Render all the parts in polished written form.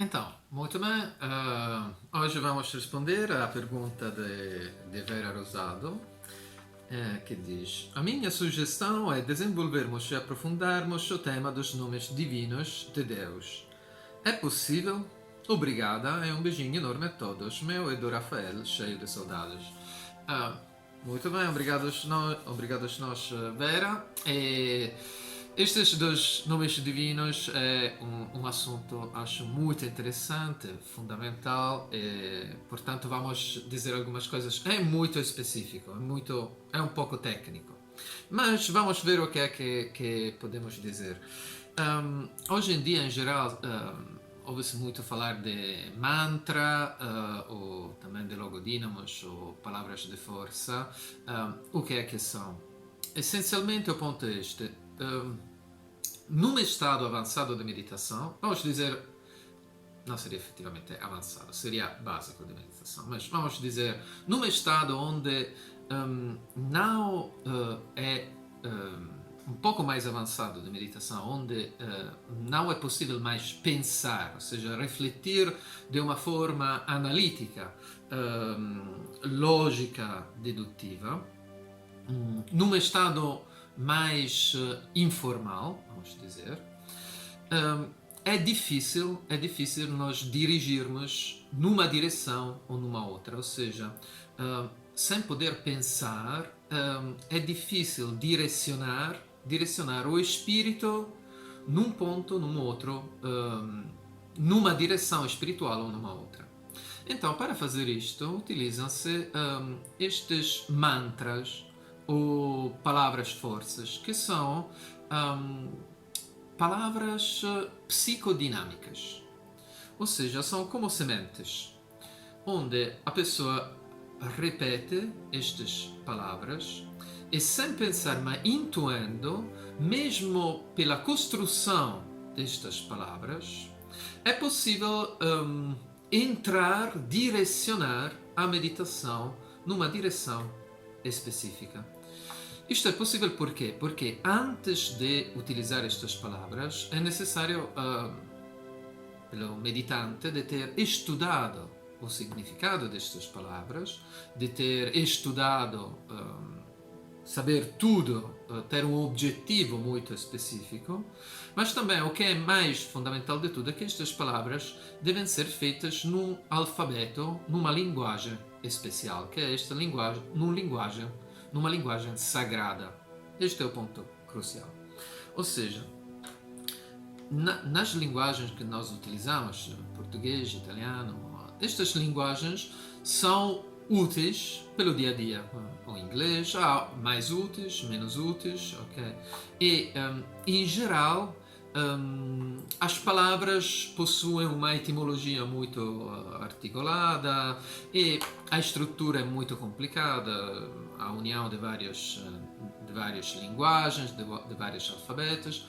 Então, muito bem. Hoje vamos responder à pergunta de Vera Rosado, que diz: A minha sugestão é desenvolvermos e aprofundarmos o tema dos nomes divinos de Deus. É possível? Obrigada e um beijinho enorme a todos. Meu e do Rafael, cheio de saudades. Ah, Muito bem, obrigados nós, Vera. Estes dois nomes divinos é um assunto, acho, muito interessante, fundamental, portanto vamos dizer algumas coisas. É muito específico, é um pouco técnico, mas vamos ver o que é que podemos dizer. Hoje em dia, em geral, ouve-se muito falar de mantra, ou também de logodínamos, ou palavras de força. O que é que são? Essencialmente, o ponto é este. Num estado avançado de meditação, vamos dizer, não seria efetivamente avançado, seria básico de meditação, mas vamos dizer, num estado onde não é um pouco mais avançado de meditação, onde não é possível mais pensar, ou seja, refletir de uma forma analítica, lógica, dedutiva, num estado mais informal, vamos dizer, é difícil nós dirigirmos numa direção ou numa outra, ou seja, sem poder pensar, é difícil direcionar o espírito num ponto, num outro, numa direção espiritual ou numa outra. Então, para fazer isto, utilizam-se estes mantras ou palavras forças, que são palavras psicodinâmicas. Ou seja, são como sementes, onde a pessoa repete estas palavras e, sem pensar, mas intuindo, mesmo pela construção destas palavras, é possível direcionar a meditação numa direção específica. Isto é possível por quê? Porque antes de utilizar estas palavras é necessário pelo meditante de ter estudado o significado destas palavras, de ter estudado, saber tudo, ter um objetivo muito específico, mas também o que é mais fundamental de tudo é que estas palavras devem ser feitas num alfabeto, numa linguagem especial, que é esta linguagem, numa linguagem sagrada. Este é o ponto crucial. Ou seja, nas linguagens que nós utilizamos, português, italiano, estas linguagens são úteis pelo dia a dia. O inglês há mais úteis, menos úteis, ok? E em geral as palavras possuem uma etimologia muito articulada e a estrutura é muito complicada, a união de várias linguagens, de vários alfabetos.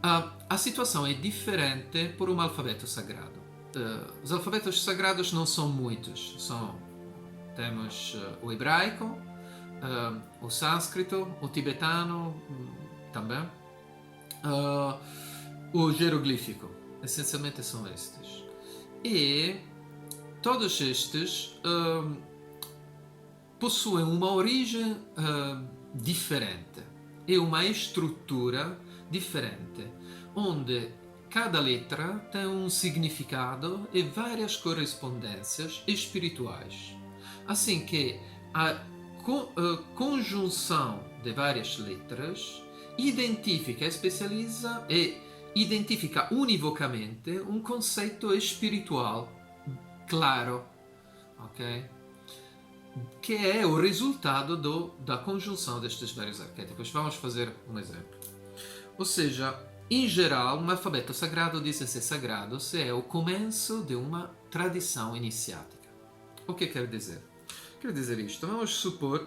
A situação é diferente por um alfabeto sagrado. Os alfabetos sagrados não são muitos. Temos o hebraico, o sânscrito, o tibetano também, o jeroglífico. Essencialmente são estes. E todos estes possuem uma origem diferente e uma estrutura diferente, onde cada letra tem um significado e várias correspondências espirituais. Assim que a conjunção de várias letras identifica, especializa e identifica univocamente um conceito espiritual claro, ok? Que é o resultado da conjunção destes vários arquétipos. Vamos fazer um exemplo. Ou seja, em geral, um alfabeto sagrado diz-se sagrado se é o começo de uma tradição iniciática. O que quer dizer? Quer dizer isto, vamos supor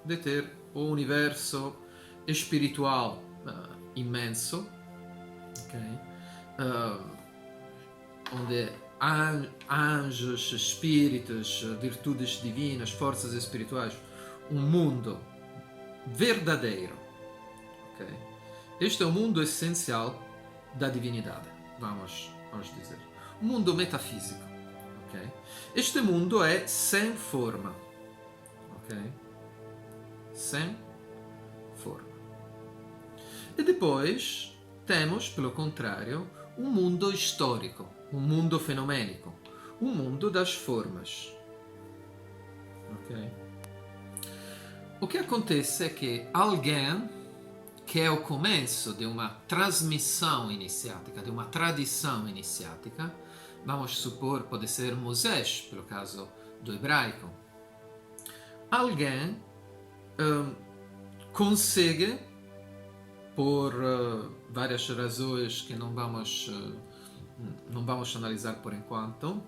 de ter o universo espiritual imenso, okay? Onde anjos, espíritos, virtudes divinas, forças espirituais, um mundo verdadeiro, okay? Este é o mundo essencial da divinidade, vamos dizer. mundo metafísico. Okay? Este mundo é sem forma. Okay? Sem forma. E depois temos, pelo contrário, um mundo histórico, um mundo fenomênico, um mundo das formas. Okay? O que acontece é que alguém que é o começo de uma transmissão iniciática, de uma tradição iniciática, vamos supor, pode ser Moisés, pelo caso do hebraico. Alguém consegue, por várias razões que não vamos analisar por enquanto,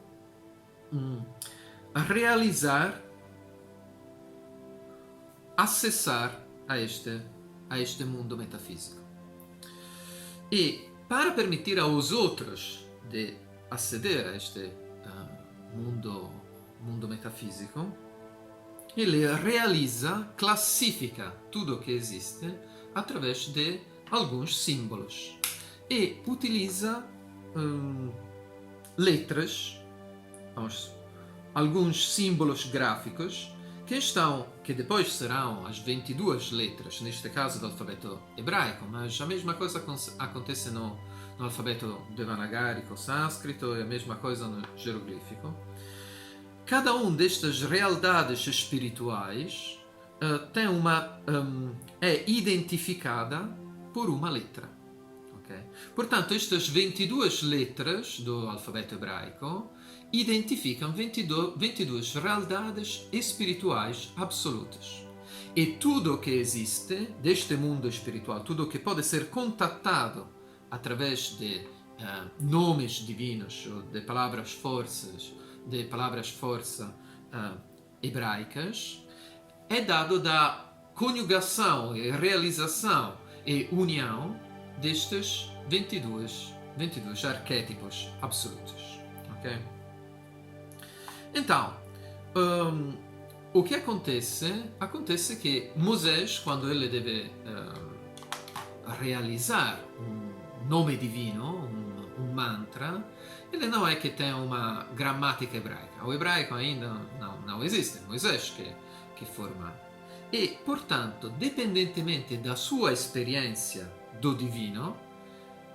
realizar, acessar a este mundo metafísico. E para permitir aos outros de aceder a este mundo metafísico, ele realiza, classifica tudo o que existe através de alguns símbolos e utiliza letras, alguns símbolos gráficos que depois serão as 22 letras, neste caso do alfabeto hebraico, mas a mesma coisa acontece no alfabeto devanagari, sânscrito, e a mesma coisa no jeroglífico. Cada destas realidades espirituais é identificada por uma letra. Okay? Portanto, estas 22 letras do alfabeto hebraico identificam 22 realidades espirituais absolutas. E tudo o que existe deste mundo espiritual, tudo o que pode ser contatado através de nomes divinos, ou de palavras força hebraicas, é dado da conjugação e realização e união destes 22 arquétipos absolutos. Okay? Então, o que acontece? Acontece que Moisés, quando ele deve realizar um nome divino, um mantra, ele não é que tem uma gramática hebraica. O hebraico ainda não existe, Moisés que forma. E, portanto, dependentemente da sua experiência do divino,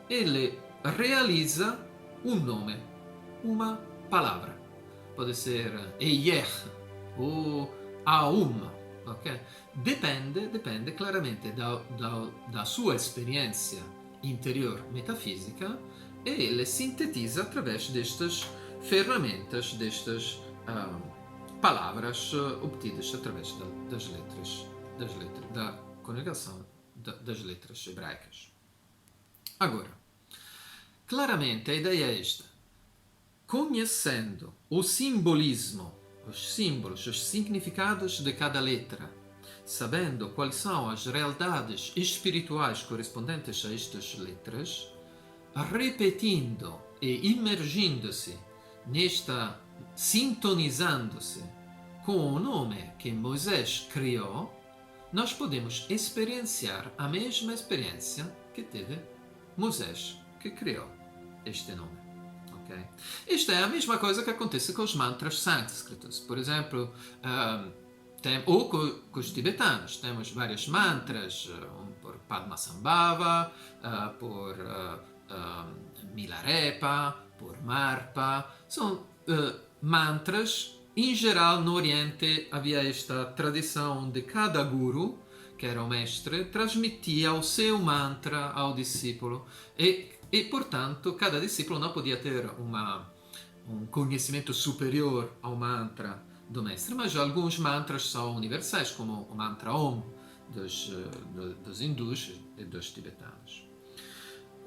ele realiza um nome, uma palavra. Pode ser Eyer ou Aum. Okay? Depende claramente da sua experiência interior metafísica, e ele sintetiza através destas ferramentas, destas palavras obtidas através das letras, da conjugação das letras hebraicas. Agora, claramente a ideia é esta. Conhecendo o simbolismo, os símbolos, os significados de cada letra, sabendo quais são as realidades espirituais correspondentes a estas letras, repetindo e imergindo-se sintonizando-se com o nome que Moisés criou, nós podemos experienciar a mesma experiência que teve Moisés, que criou este nome. Okay? Isto é a mesma coisa que acontece com os mantras sânscritos. Por exemplo, ou com os tibetanos. Temos vários mantras, por Padmasambhava, por Milarepa, por Marpa. São mantras. Em geral, no Oriente havia esta tradição onde cada guru, que era o mestre, transmitia o seu mantra ao discípulo e portanto, cada discípulo não podia ter um conhecimento superior ao mantra do mestre, mas alguns mantras são universais, como o mantra Om dos hindus e dos tibetanos.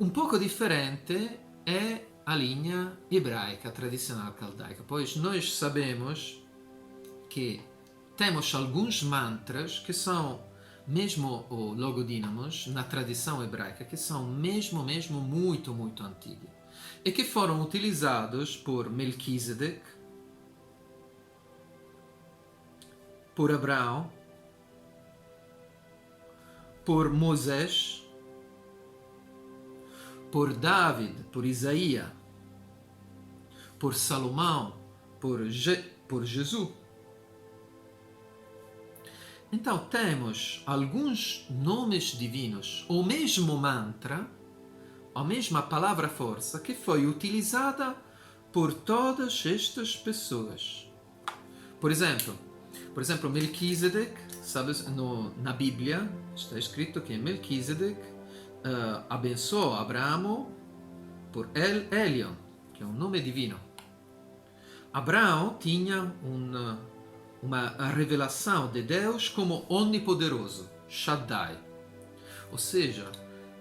Um pouco diferente é a linha hebraica tradicional caldaica, pois nós sabemos que temos alguns mantras que são, mesmo o logodínamos, na tradição hebraica, que são mesmo muito, muito antigos e que foram utilizados por Melquisedeque, por Abraão, por Moisés, por David, por Isaías, por Salomão, por Jesus. Então temos alguns nomes divinos, ou mesmo mantra, a mesma palavra força, que foi utilizada por todas estas pessoas. Por exemplo, Melquisedeque, sabes, na Bíblia está escrito que Melquisedeque abençoou Abraão por Elion, que é um nome divino. Abraão tinha uma revelação de Deus como onipoderoso, Shaddai. Ou seja,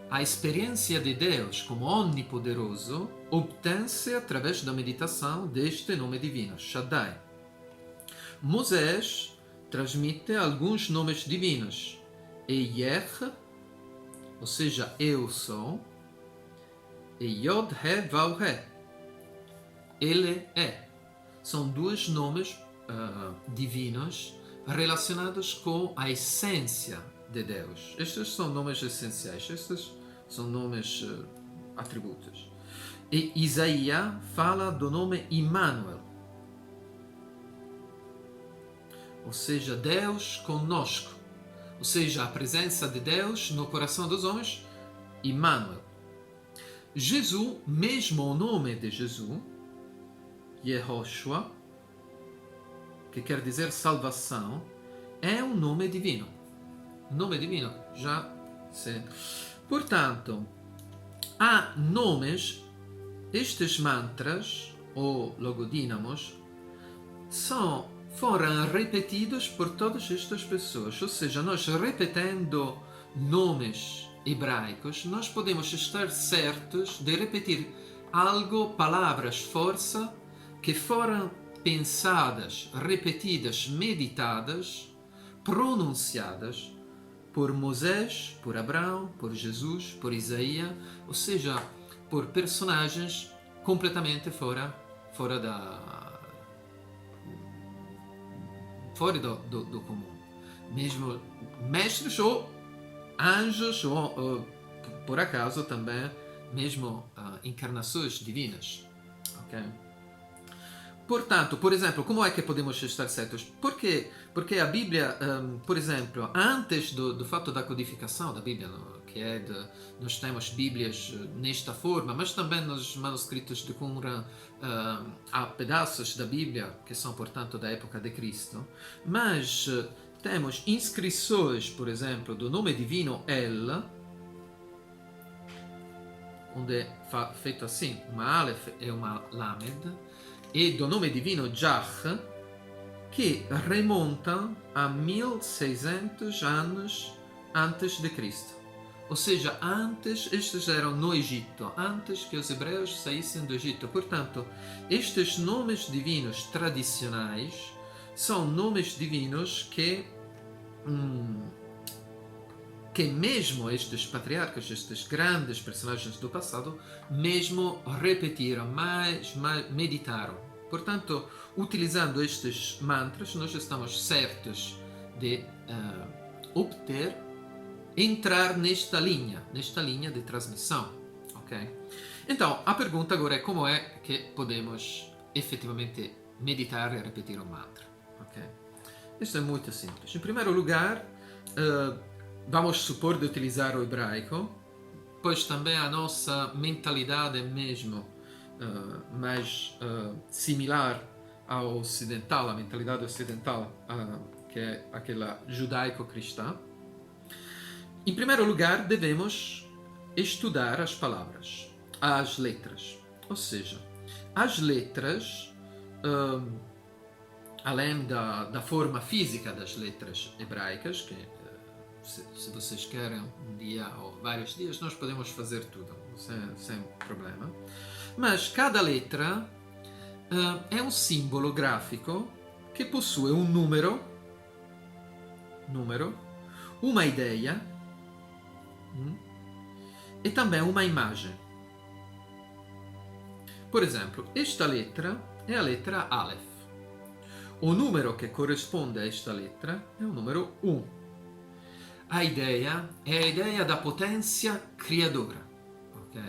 a experiência de Deus como onipoderoso obtém-se através da meditação deste nome divino, Shaddai. Moisés transmite alguns nomes divinos, Eyer, ou seja, eu sou, e Yod-He-Vav-He, ele é. São dois nomes divinos relacionados com a essência de Deus. Estes são nomes essenciais, estes são nomes atributos. E Isaías fala do nome Immanuel, ou seja, Deus conosco, ou seja, a presença de Deus no coração dos homens, Immanuel. Jesus, mesmo o nome de Jesus, Yehoshua, que quer dizer salvação, é um nome divino. Nome divino, já sei. Portanto, há nomes, estes mantras, ou logodínamos, foram repetidos por todas estas pessoas. Ou seja, nós repetindo nomes hebraicos, nós podemos estar certos de repetir algo, palavras, força, que foram pensadas, repetidas, meditadas, pronunciadas por Moisés, por Abraão, por Jesus, por Isaías, ou seja, por personagens completamente fora do comum. Mesmo mestres ou anjos, ou por acaso também, mesmo encarnações divinas. Okay? Portanto, por exemplo, como é que podemos estar certos? Porque a Bíblia, por exemplo, antes do fato da codificação da Bíblia, que é nós temos Bíblias nesta forma, mas também nos manuscritos de Qumran há pedaços da Bíblia que são, portanto, da época de Cristo, mas temos inscrições, por exemplo, do nome divino El, onde é feito assim, uma Aleph e uma Lamed, e do nome divino Jah, que remontam a 1600 anos antes de Cristo. Ou seja, estes eram no Egito, antes que os hebreus saíssem do Egito. Portanto, estes nomes divinos tradicionais são nomes divinos que mesmo estes patriarcas, estes grandes personagens do passado, mesmo repetiram, meditaram. Portanto, utilizando estes mantras, nós estamos certos de entrar nesta linha de transmissão. Okay? Então, a pergunta agora é como é que podemos efetivamente meditar e repetir um mantra. Okay? Isto é muito simples. Em primeiro lugar, vamos supor de utilizar o hebraico, pois também a nossa mentalidade é mesmo mais similar ao ocidental, a mentalidade ocidental, que é aquela judaico-cristã. Em primeiro lugar, devemos estudar as palavras, as letras. Ou seja, as letras, além da forma física das letras hebraicas, que se vocês querem um dia ou vários dias, nós podemos fazer tudo, sem problema. Mas cada letra é um símbolo gráfico que possui um número, uma ideia e também uma imagem. Por exemplo, esta letra é a letra Aleph. O número que corresponde a esta letra é o número 1. A ideia é a ideia da potência criadora. Ok?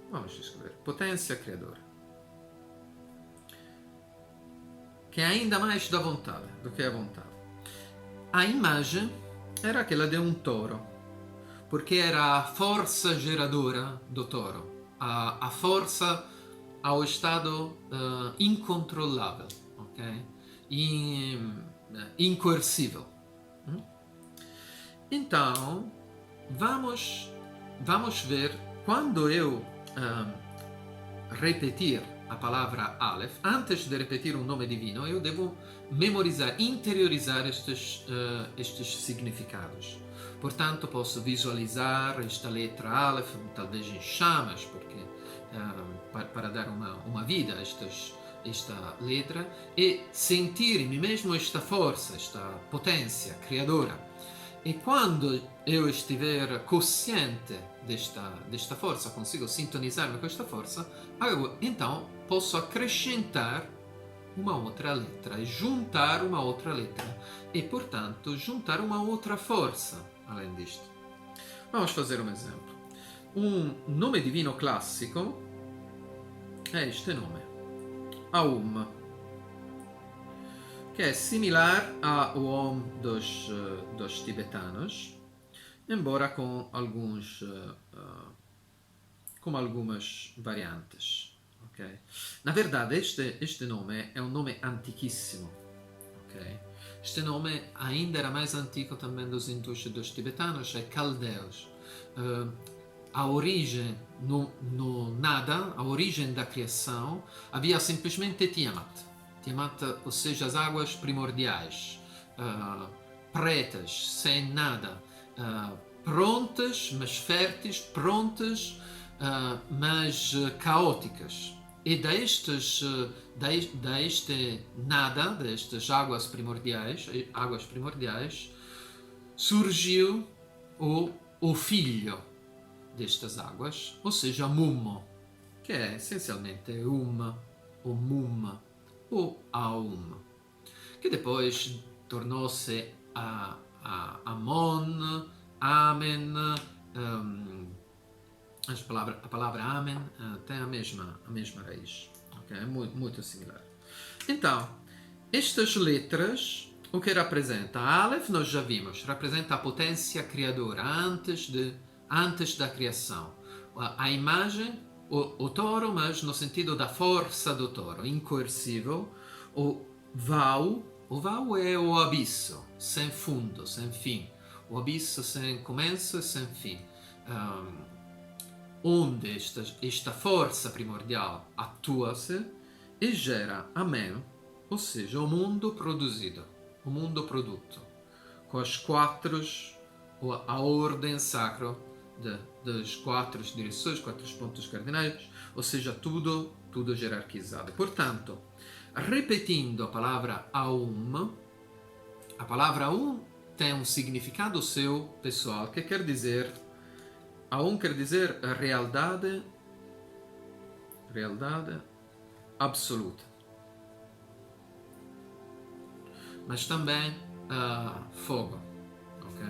Vamos escrever. Potência criadora. que é ainda mais da vontade do que a vontade. A imagem era aquela de um touro, porque era a força geradora do touro, a força ao estado incontrolável, ok? Incoercível. Então, vamos ver, quando eu repetir a palavra Aleph, antes de repetir um nome divino, eu devo memorizar, interiorizar estes significados. Portanto, posso visualizar esta letra Aleph, talvez em chamas, porque para dar uma vida a esta letra, e sentir em mim mesmo esta força, esta potência criadora. E quando eu estiver consciente desta força, consigo sintonizar-me com esta força, então posso acrescentar uma outra letra e juntar uma outra letra e, portanto, juntar uma outra força além disto. Vamos fazer um exemplo. Um nome divino clássico é este nome, Aum, que é similar ao Om dos tibetanos, embora com algumas variantes. Okay? Na verdade, este nome é um nome antiquíssimo. Okay? Este nome ainda era mais antigo também dos hindus e dos tibetanos, é caldeus. A origem no nada, a origem da criação, havia simplesmente Tiamat. Tiamat, ou seja, as águas primordiais, pretas, sem nada, prontas, mas férteis, prontas, mas caóticas. E destes nada, destas águas primordiais, surgiu o filho destas águas, ou seja, Mum, que é essencialmente ou Mum, ou Aum, que depois tornou-se Amon, Amen. A palavra Amen tem a mesma raiz, okay? É muito similar. Então, estas letras, o que representa? A Aleph, nós já vimos, representa a potência criadora antes da criação. A imagem, o touro, mas no sentido da força do touro, incoercível. O Vau é o abismo, sem fundo, sem fim. O abismo sem começo e sem fim. Onde esta força primordial atua-se e gera Amen, ou seja, o mundo produzido, o mundo produto, com a ordem sacra das 4 direções, 4 pontos cardinais, ou seja, tudo jerarquizado. Portanto, repetindo a palavra Aum tem um significado seu pessoal, que quer dizer, Aum quer dizer realidade absoluta. Mas também fogo, ok?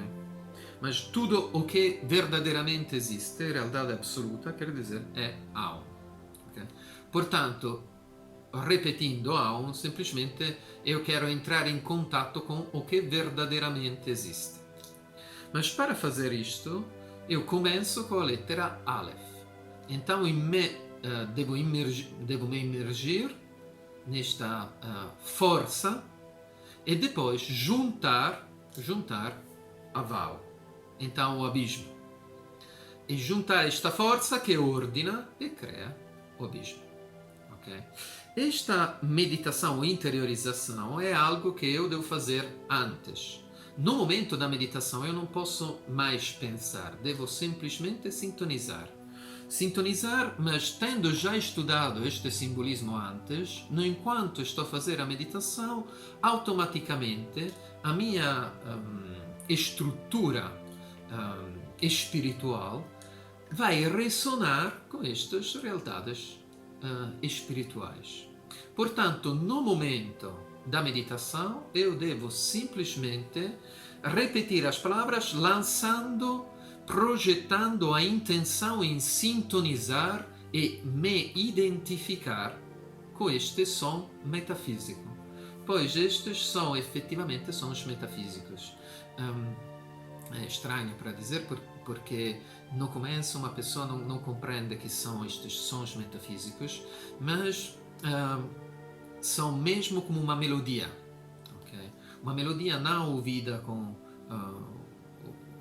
Mas tudo o que verdadeiramente existe, realidade absoluta, quer dizer, é Aum. Okay? Portanto, repetindo Aum, simplesmente eu quero entrar em contato com o que verdadeiramente existe. Mas para fazer isto, eu começo com a lettera Aleph. Então devo me imergir nesta força e depois juntar a Vau. Então o abismo. E juntar esta força que ordena e cria o abismo. Okay? Esta meditação ou interiorização é algo que eu devo fazer antes. No momento da meditação eu não posso mais pensar, devo simplesmente sintonizar. Sintonizar, mas tendo já estudado este simbolismo antes, no enquanto estou a fazer a meditação, automaticamente a minha estrutura espiritual vai ressonar com estas realidades espirituais. Portanto, no momento da meditação, eu devo simplesmente repetir as palavras, projetando a intenção em sintonizar e me identificar com este som metafísico. pois estes são efetivamente sons metafísicos. É estranho para dizer porque no começo uma pessoa não compreende que são estes sons metafísicos, mas são mesmo como uma melodia, okay? Uma melodia não ouvida com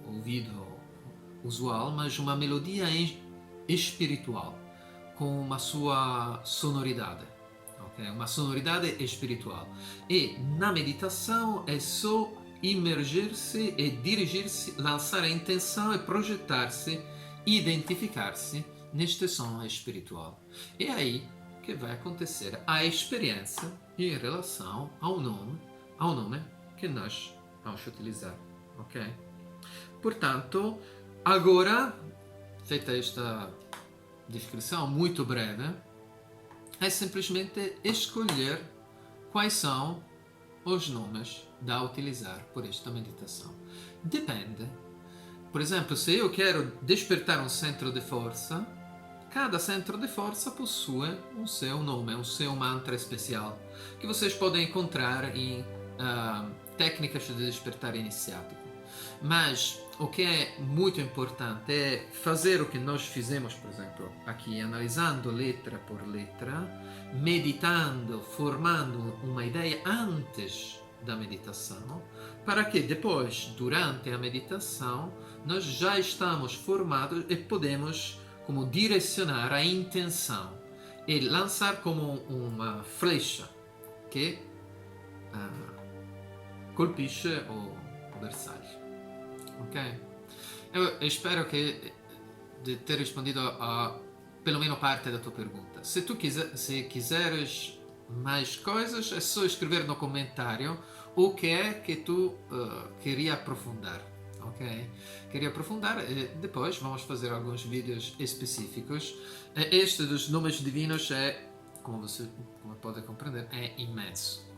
o ouvido usual, mas uma melodia espiritual, com uma sua sonoridade, okay? Uma sonoridade espiritual. E na meditação é só imergir-se e dirigir-se, lançar a intenção e projetar-se, identificar-se neste som espiritual. É aí que vai acontecer a experiência em relação ao nome que nós vamos utilizar, ok? Portanto, agora, feita esta descrição muito breve, é simplesmente escolher quais são os nomes a utilizar por esta meditação. Depende. Por exemplo, se eu quero despertar um centro de força, cada centro de força possui um seu nome, um seu mantra especial, que vocês podem encontrar em técnicas de despertar iniciático. Mas o que é muito importante é fazer o que nós fizemos, por exemplo, aqui, analisando letra por letra, meditando, formando uma ideia antes da meditação, para que depois, durante a meditação, nós já estamos formados e podemos como direcionar a intenção e lançar como uma flecha que colpisce o bersaglio. Ok? Eu espero de ter respondido a pelo menos parte da tua pergunta. Se quiseres mais coisas, é só escrever no comentário o que é que tu queria aprofundar. Ok? Queria aprofundar e depois vamos fazer alguns vídeos específicos. Este dos nomes divinos como pode compreender, é imenso.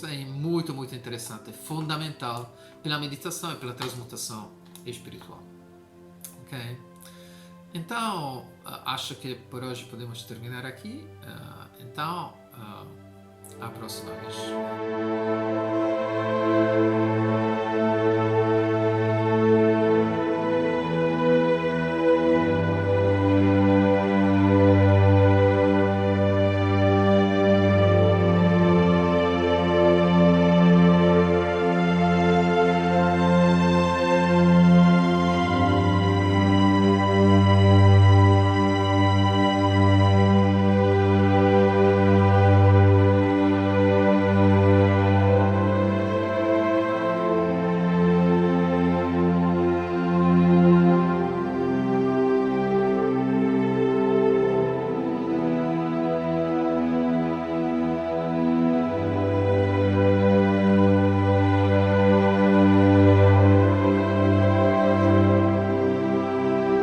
É muito, muito interessante, é fundamental pela meditação e pela transmutação espiritual. Ok? Então, acho que por hoje podemos terminar aqui. Então, à próxima vez.